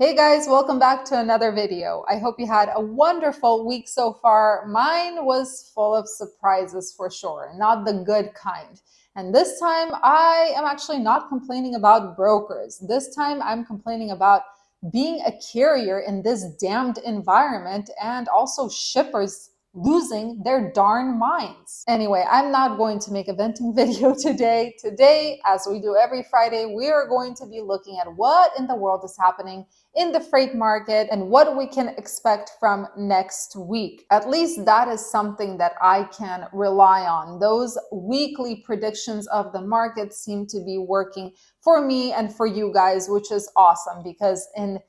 Hey guys, welcome back to another video. I hope you had a wonderful week so far. Mine was full of surprises for sure, not the good kind. And this time I am actually not complaining about brokers. This time I'm complaining about being a carrier in this damned environment and also shippers losing their darn minds. Anyway, I'm not going to make a venting video today. Today, as we do every Friday, we are going to be looking at what in the world is happening in the freight market and what we can expect from next week. At least that is something that I can rely on. Those weekly predictions of the market seem to be working for me and for you guys, which is awesome because in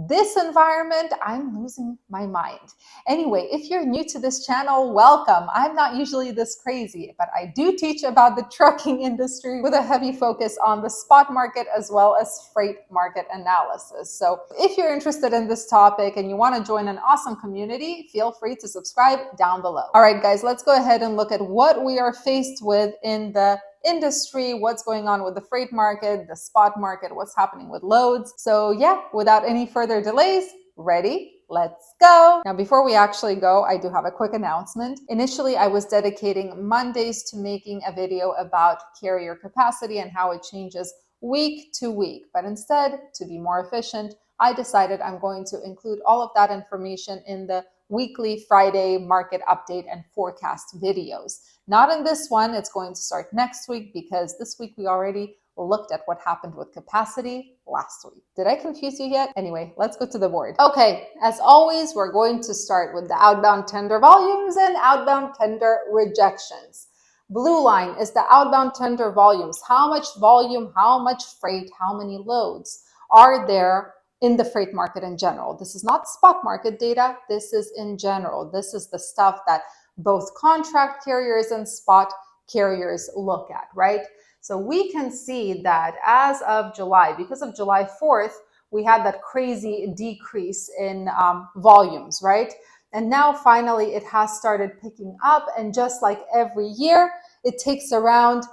this environment, I'm losing my mind. Anyway, if you're new to this channel, welcome. I'm not usually this crazy, but I do teach about the trucking industry with a heavy focus on the spot market as well as freight market analysis. So if you're interested in this topic and you want to join an awesome community, feel free to subscribe down below. All right, guys, let's go ahead and look at what we are faced with in the industry, what's going on with the freight market, the spot market, what's happening with loads. So yeah, without any further delays, ready? Let's go. Now, before we actually go, I do have a quick announcement. Initially, I was dedicating Mondays to making a video about carrier capacity and how it changes week to week. But instead, to be more efficient, I decided I'm going to include all of that information in the weekly Friday market update and forecast videos. Not in this one, it's going to start next week because this week we already looked at what happened with capacity last week. Did I confuse you yet? Anyway, let's go to the board. Okay, as always, we're going to start with the outbound tender volumes and outbound tender rejections. Blue line is the outbound tender volumes. How much volume, how much freight, how many loads are there in the freight market in general? This is not spot market data. This is in general. This is the stuff that both contract carriers and spot carriers look at, right? So we can see that as of July, because of July 4th, we had that crazy decrease in volumes, right? And now finally it has started picking up. And just like every year, it takes around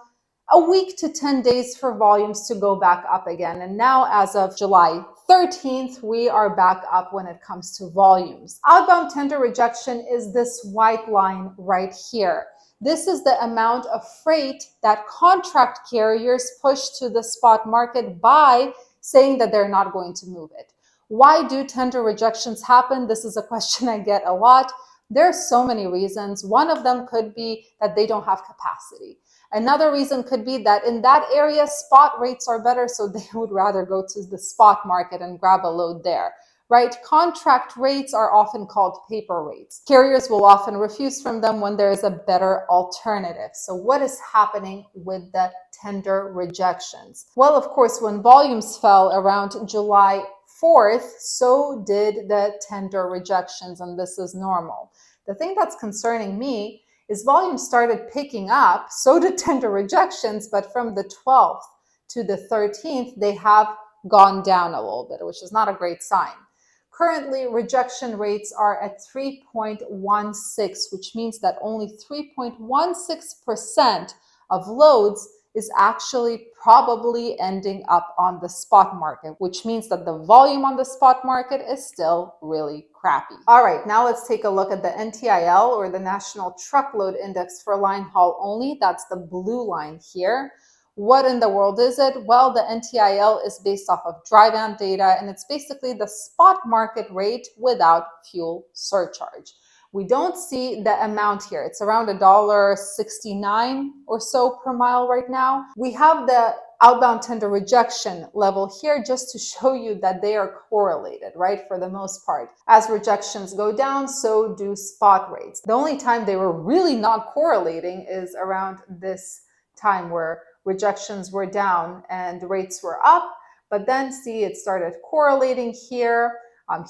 a week to 10 days for volumes to go back up again. And now as of July 13th, we are back up when it comes to volumes. Outbound tender rejection is this white line right here. This is the amount of freight that contract carriers push to the spot market by saying that they're not going to move it. Why do tender rejections happen? This is a question I get a lot. There's so many reasons. One of them could be that they don't have capacity. Another reason could be that in that area, spot rates are better, so they would rather go to the spot market and grab a load there, right? Contract rates are often called paper rates. Carriers will often refuse from them when there is a better alternative. So what is happening with the tender rejections? Well, of course, when volumes fell around July 4th, so did the tender rejections, and this is normal. The thing that's concerning me is volume started picking up, so did tender rejections, but from the 12th to the 13th, they have gone down a little bit, which is not a great sign. Currently, rejection rates are at 3.16, which means that only 3.16% of loads is actually probably ending up on the spot market, which means that the volume on the spot market is still really crappy. All right, now let's take a look at the NTIL, or the National Truckload Index for line haul only. That's the blue line here. What in the world is it? Well, the NTIL is based off of dry van data, and it's basically the spot market rate without fuel surcharge. We don't see the amount here. It's around $1.69 or so per mile right now. We have the outbound tender rejection level here just to show you that they are correlated, right? For the most part. As rejections go down, so do spot rates. The only time they were really not correlating is around this time where rejections were down and rates were up. But then see, it started correlating here.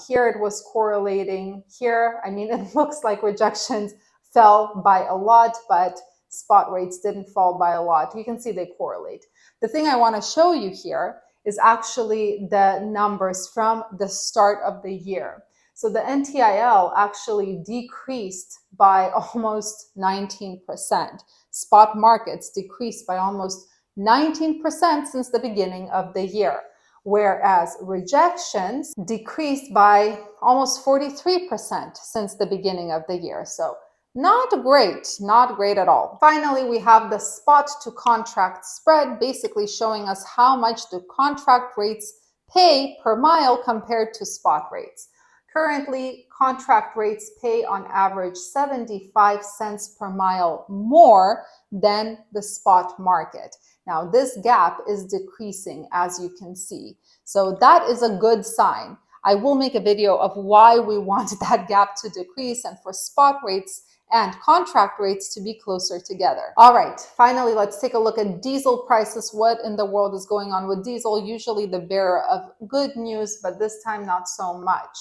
Here it was correlating. Here, I mean, it looks like rejections fell by a lot, but spot rates didn't fall by a lot. You can see they correlate. The thing I want to show you here is actually the numbers from the start of the year. So the NTIL actually decreased by almost 19%. Spot markets decreased by almost 19% since the beginning of the year. whereas rejections decreased by almost 43% since the beginning of the year. So not great at all. Finally, we have the spot to contract spread, basically showing us how much do contract rates pay per mile compared to spot rates. Currently, contract rates pay on average 75 cents per mile more than the spot market. Now, this gap is decreasing, as you can see. So that is a good sign. I will make a video of why we want that gap to decrease and for spot rates and contract rates to be closer together. All right, finally, let's take a look at diesel prices. What in the world is going on with diesel? Usually the bearer of good news, but this time not so much.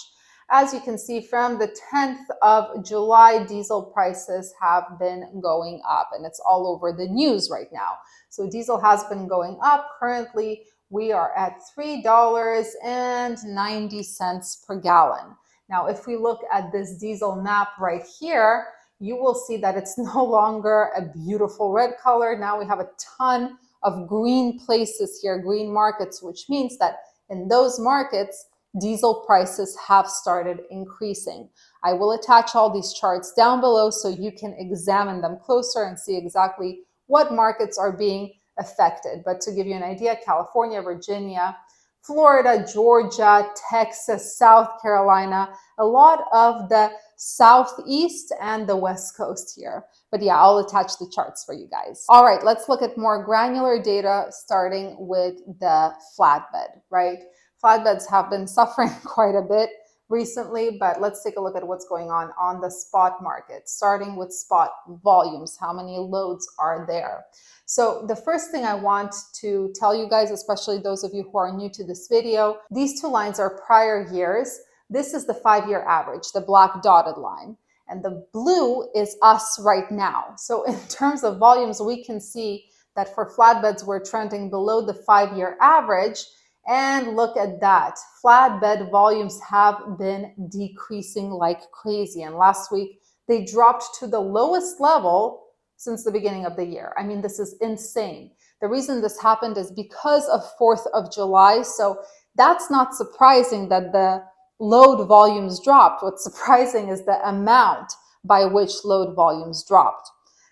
As you can see, from the 10th of July, diesel prices have been going up, and it's all over the news right now. So diesel has been going up. Currently, we are at $3.90 per gallon. Now, if we look at this diesel map right here, you will see that it's no longer a beautiful red color. Now we have a ton of green places here, green markets, which means that in those markets, diesel prices have started increasing. I will attach all these charts down below so you can examine them closer and see exactly what markets are being affected. But to give you an idea, California, Virginia, Florida, Georgia, Texas, South Carolina, a lot of the Southeast and the West Coast here. But yeah, I'll attach the charts for you guys. All right, let's look at more granular data starting with the flatbed, right? Flatbeds have been suffering quite a bit recently, but let's take a look at what's going on the spot market, starting with spot volumes. How many loads are there? So the first thing I want to tell you guys, especially those of you who are new to this video, these two lines are prior years. This is the 5-year average, the black dotted line, and the blue is us right now. So in terms of volumes, we can see that for flatbeds, we're trending below the 5-year average. And look at that. Flatbed volumes have been decreasing like crazy. And last week, they dropped to the lowest level since the beginning of the year. I mean, this is insane. The reason this happened is because of 4th of July. So that's not surprising that the load volumes dropped. What's surprising is the amount by which load volumes dropped.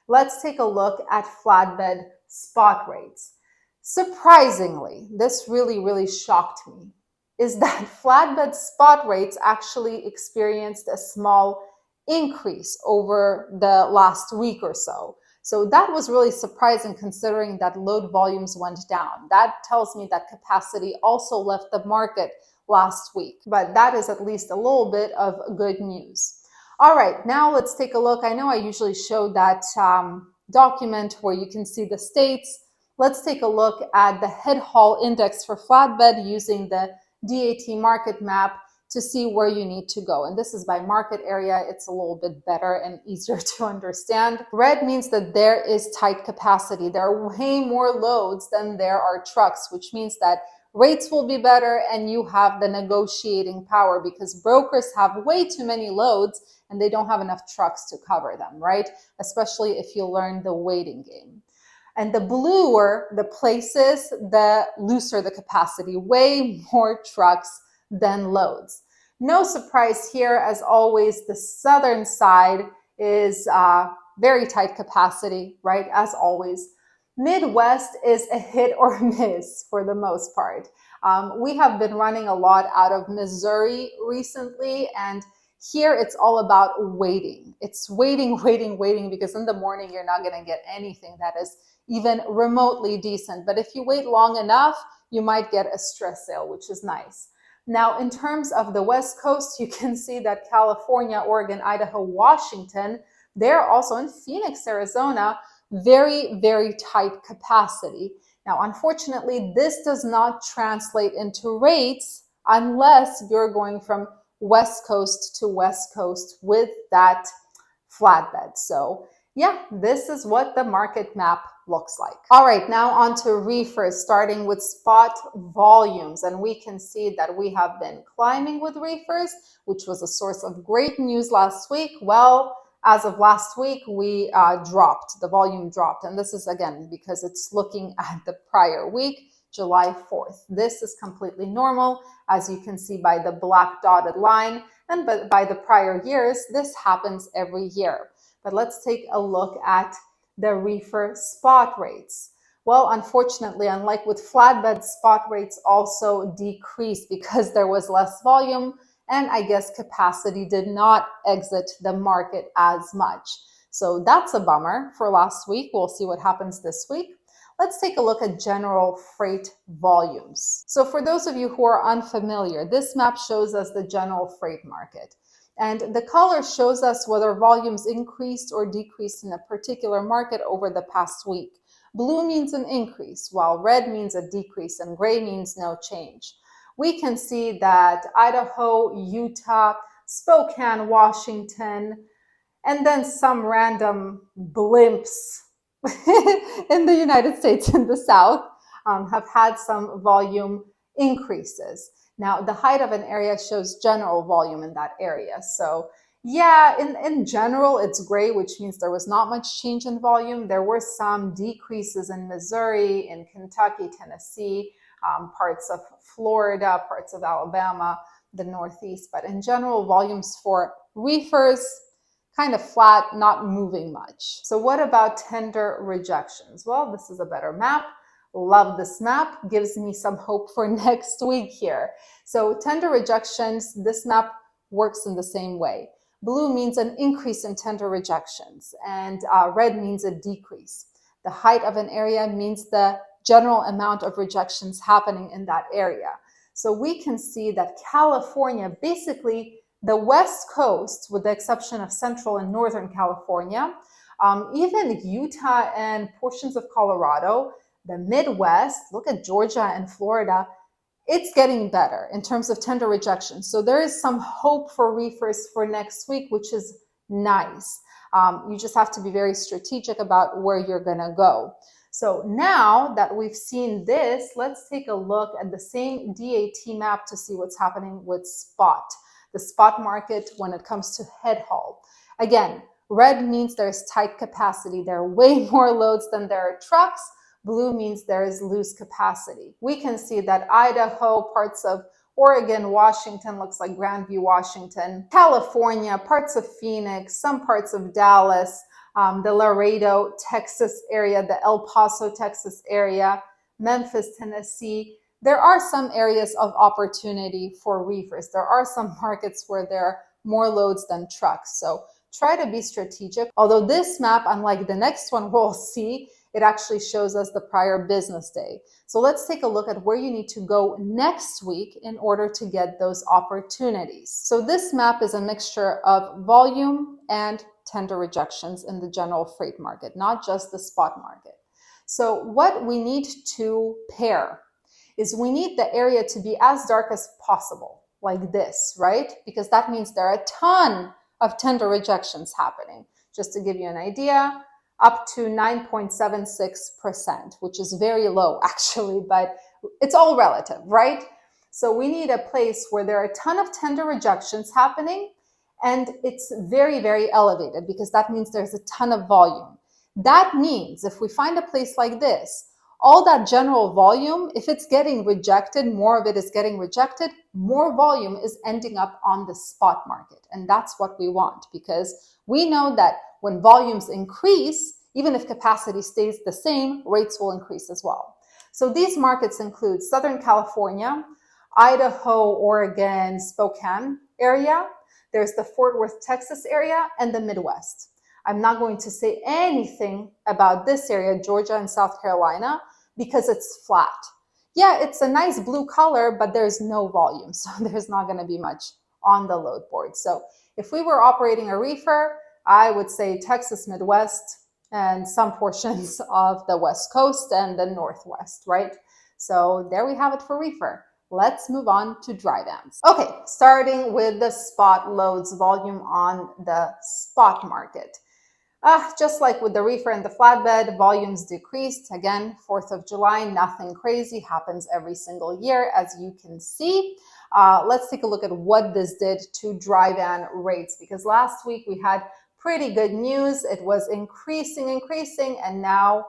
Let's take a look at flatbed spot rates. Surprisingly, this really shocked me, is that flatbed spot rates actually experienced a small increase over the last week or so. So that was really surprising considering that load volumes went down. That tells me that capacity also left the market last week, but that is at least a little bit of good news. All right, now let's take a look. I know I usually show that document where you can see the states. Let's take a look at the head haul index for flatbed using the DAT market map to see where you need to go. And this is by market area. It's a little bit better and easier to understand. Red means that there is tight capacity. There are way more loads than there are trucks, which means that rates will be better and you have the negotiating power because brokers have way too many loads and they don't have enough trucks to cover them, right? Especially if you learn the waiting game. And the bluer the places, the looser the capacity, way more trucks than loads. No surprise here, as always, the southern side is very tight capacity, right? As always. Midwest is a hit or miss for the most part. We have been running a lot out of Missouri recently, and here it's all about waiting. It's waiting because in the morning you're not going to get anything that is even remotely decent. But if you wait long enough, you might get a stress sale, which is nice. Now, in terms of the West Coast, you can see that California, Oregon, Idaho, Washington, they're also in Phoenix, Arizona, very tight capacity. Now, unfortunately, this does not translate into rates unless you're going from West Coast to West Coast with that flatbed. So yeah, this is what the market map looks like. All right, now on to reefers, starting with spot volumes. And we can see that we have been climbing with reefers, which was a source of great news last week. Well, as of last week, the volume dropped. And this is, again, because it's looking at the prior week. July 4th. This is completely normal, as you can see by the black dotted line, and by the prior years, this happens every year. But let's take a look at the reefer spot rates. Well, unfortunately, unlike with flatbed, spot rates also decreased because there was less volume, and I guess capacity did not exit the market as much. So that's a bummer for last week. We'll see what happens this week. Let's take a look at general freight volumes. So for those of you who are unfamiliar, this map shows us the general freight market. And the color shows us whether volumes increased or decreased in a particular market over the past week. Blue means an increase, while red means a decrease, and gray means no change. We can see that Idaho, Utah, Spokane, Washington, and then some random blimps in the United States in the South have had some volume increases. Now, the height of an area shows general volume in that area. So yeah, in general, it's gray, which means there was not much change in volume. There were some decreases in Missouri, in Kentucky, Tennessee, parts of Florida, parts of Alabama, the Northeast. But in general, volumes for reefers, kind of flat, not moving much. So what about tender rejections? Well, this is a better map. Love this map. Gives me some hope for next week here. So tender rejections, this map works in the same way. Blue means an increase in tender rejections, and red means a decrease. The height of an area means the general amount of rejections happening in that area. So we can see that California, basically the West Coast, with the exception of Central and Northern California, even Utah and portions of Colorado, the Midwest, look at Georgia and Florida, it's getting better in terms of tender rejection. So there is some hope for reefers for next week, which is nice. You just have to be very strategic about where you're gonna go. So now that we've seen this, let's take a look at the same DAT map to see what's happening with spot. The spot market when it comes to head haul. Again, red means there's tight capacity. There are way more loads than there are trucks. Blue means there is loose capacity. We can see that Idaho, parts of Oregon, Washington, looks like Grandview, Washington, California, parts of Phoenix, some parts of Dallas, the Laredo, Texas area, the El Paso, Texas area, Memphis, Tennessee. There are some areas of opportunity for reefers. There are some markets where there are more loads than trucks. So try to be strategic. Although this map, unlike the next one we'll see, it actually shows us the prior business day. So let's take a look at where you need to go next week in order to get those opportunities. So this map is a mixture of volume and tender rejections in the general freight market, not just the spot market. So what we need to pair is we need the area to be as dark as possible, like this, right? Because that means there are a ton of tender rejections happening. Just to give you an idea, up to 9.76%, which is very low actually, but it's all relative, right? So we need a place where there are a ton of tender rejections happening, and it's very, very elevated because that means there's a ton of volume. That means if we find a place like this, all that general volume, if it's getting rejected, more of it is getting rejected, more volume is ending up on the spot market. And that's what we want, because we know that when volumes increase, even if capacity stays the same, rates will increase as well. So these markets include Southern California, Idaho, Oregon, Spokane area. There's the Fort Worth, Texas area, and the Midwest. I'm not going to say anything about this area, Georgia and South Carolina, because it's flat. Yeah, it's a nice blue color, but there's no volume, so there's not going to be much on the load board. So if we were operating a reefer, I would say Texas, Midwest, and some portions of the West Coast and the Northwest, right? So there we have it for reefer. Let's move on to dry vans. Okay, starting with the spot loads volume on the spot market. Just like with the reefer and the flatbed, volumes decreased. Again, 4th of July, nothing crazy happens every single year, as you can see. Let's take a look at what this did to dry van rates, because last week we had pretty good news. It was increasing, and now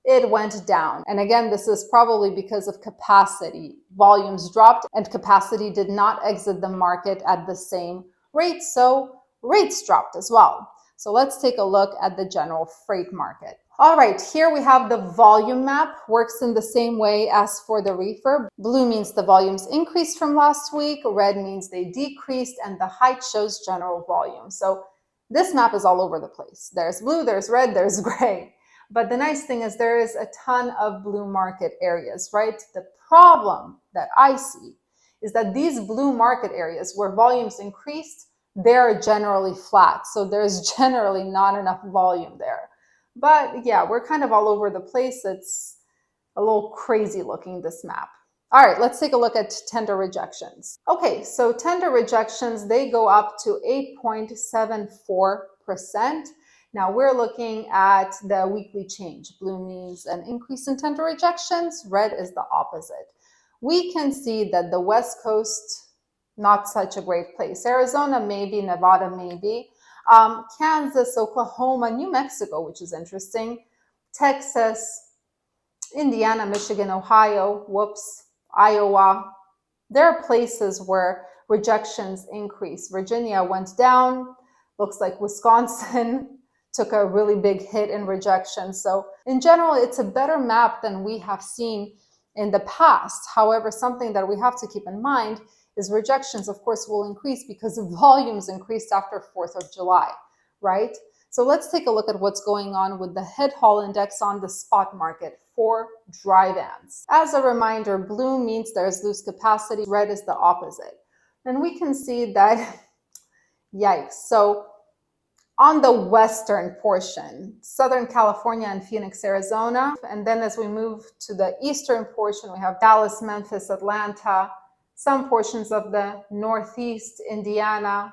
it went down. And again, this is probably because of capacity. Volumes dropped and capacity did not exit the market at the same rate, so rates dropped as well. So let's take a look at the general freight market. All right, here we have the volume map. Works in the same way as for the reefer. Blue means the volumes increased from last week, red means they decreased, and the height shows general volume. So this map is all over the place. There's blue, there's red, there's gray. But the nice thing is there is a ton of blue market areas, right? The problem that I see is that these blue market areas where volumes increased, they're generally flat. So there's generally not enough volume there. But yeah, we're kind of all over the place. It's a little crazy looking, this map. All right, let's take a look at tender rejections. Okay, so tender rejections, they go up to 8.74%. Now we're looking at the weekly change. Blue means an increase in tender rejections. Red is the opposite. We can see that the West Coast, not such a great place. Arizona, maybe. Nevada, maybe. Kansas, Oklahoma, New Mexico, which is interesting. Texas, Indiana, Michigan, Ohio, Iowa. There are places where rejections increase. Virginia went down. Looks like Wisconsin took a really big hit in rejection. So in general, it's a better map than we have seen in the past. However, something that we have to keep in mind is rejections, of course, will increase because volumes increased after 4th of July, right? So let's take a look at what's going on with the head haul index on the spot market for dry vans. As a reminder, blue means there's loose capacity, red is the opposite. And we can see that, yikes. So on the western portion, Southern California and Phoenix, Arizona. And then as we move to the eastern portion, we have Dallas, Memphis, Atlanta, some portions of the Northeast, Indiana.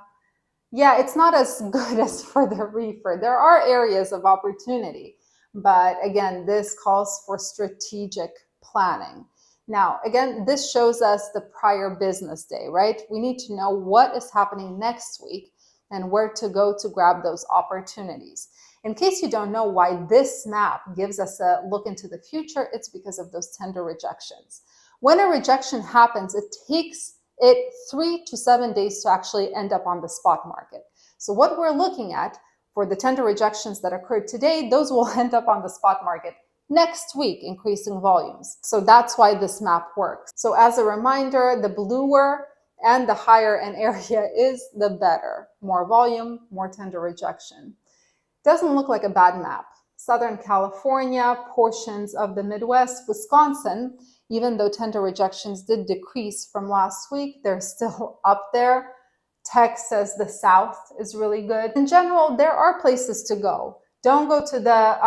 Yeah, it's not as good as for the reefer. There are areas of opportunity, but again, this calls for strategic planning. Now, again, this shows us the prior business day, right? We need to know what is happening next week and where to go to grab those opportunities. In case you don't know why this map gives us a look into the future, it's because of those tender rejections. When a rejection happens, it takes it 3 to 7 days to actually end up on the spot market. So what we're looking at for the tender rejections that occurred today, those will end up on the spot market next week, increasing volumes. So that's why this map works. So as a reminder, the bluer and the higher an area is, the better. More volume, more tender rejection. Doesn't look like a bad map. Southern California, portions of the Midwest, Wisconsin, even though tender rejections did decrease from last week, they're still up there. Texas, the South is really good. In general, there are places to go. Don't go to the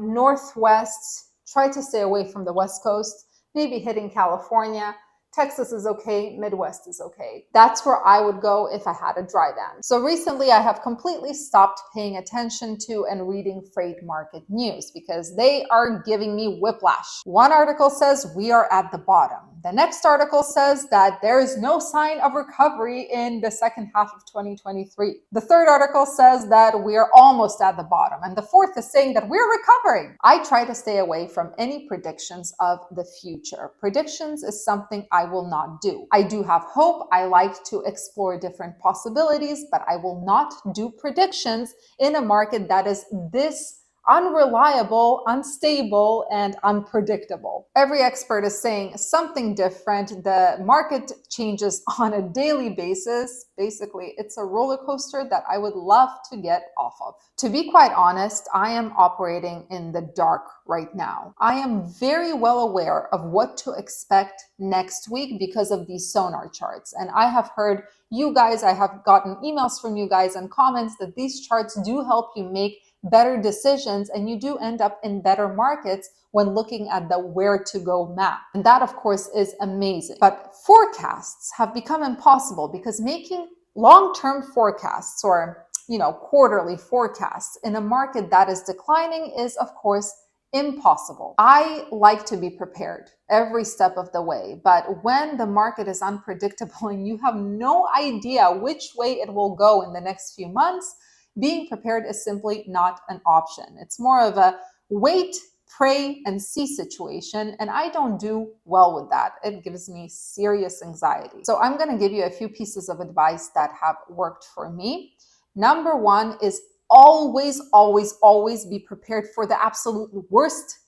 Northwest. Try to stay away from the West Coast, maybe hitting California. Texas is okay, Midwest is okay. That's where I would go if I had a dry van. So recently I have completely stopped paying attention to and reading freight market news because they are giving me whiplash. One article says we are at the bottom. The next article says that there is no sign of recovery in the second half of 2023. The third article says that we are almost at the bottom. And the fourth is saying that we're recovering. I try to stay away from any predictions of the future. Predictions is something I will not do. I do have hope. I like to explore different possibilities, but I will not do predictions in a market that is this unreliable, unstable, and unpredictable. Every expert is saying something different. The market changes on a daily basis. Basically, it's a roller coaster that I would love to get off of. To be quite honest, I am operating in the dark right now. I am very well aware of what to expect next week because of these sonar charts. And I have heard you guys, I have gotten emails from you guys and comments that these charts do help you make better decisions, and you do end up in better markets when looking at the where to go map. And that, of course, is amazing. But forecasts have become impossible because making long-term forecasts or, quarterly forecasts in a market that is declining is, of course, impossible. I like to be prepared every step of the way, but when the market is unpredictable and you have no idea which way it will go in the next few months, being prepared is simply not an option. It's more of a wait pray and see situation, and I don't do well with that. It gives me serious anxiety. So I'm going to give you a few pieces of advice that have worked for me. Number one is always, always, always be prepared for the absolute worst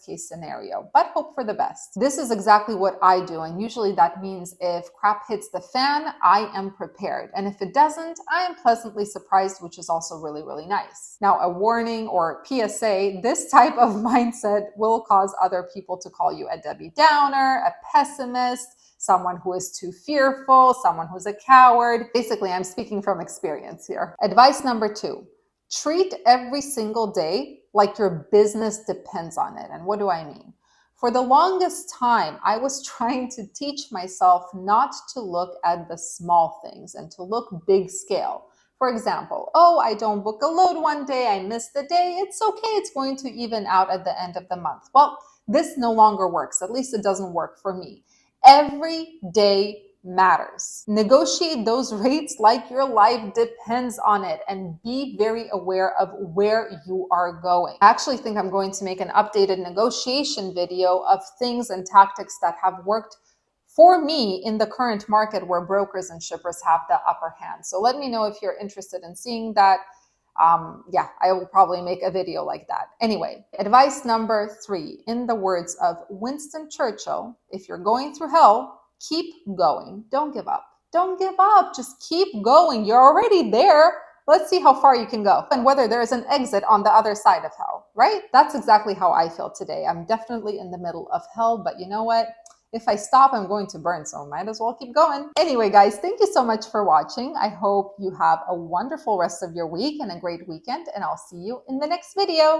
case scenario, but hope for the best. This is exactly what I do. And usually that means if crap hits the fan, I am prepared. And if it doesn't, I am pleasantly surprised, which is also really, really nice. Now, a warning or PSA, this type of mindset will cause other people to call you a Debbie Downer, a pessimist, someone who is too fearful, someone who's a coward. Basically, I'm speaking from experience here. Advice number 2, treat every single day like your business depends on it. And what do I mean? For the longest time, I was trying to teach myself not to look at the small things and to look big scale. For example, oh, I don't book a load one day, I missed the day, it's okay, it's going to even out at the end of the month. Well, this no longer works, at least it doesn't work for me. Every day matters. Negotiate those rates like your life depends on it and be very aware of where you are going. I actually think I'm going to make an updated negotiation video of things and tactics that have worked for me in the current market where brokers and shippers have the upper hand. So let me know if you're interested in seeing that. I will probably make a video like that. Anyway, advice number 3, in the words of Winston Churchill, if you're going through hell, keep going. Don't give up. Don't give up. Just keep going. You're already there. Let's see how far you can go and whether there is an exit on the other side of hell, right? That's exactly how I feel today. I'm definitely in the middle of hell, but you know what? If I stop, I'm going to burn, so might as well keep going. Anyway, guys, thank you so much for watching. I hope you have a wonderful rest of your week and a great weekend, and I'll see you in the next video.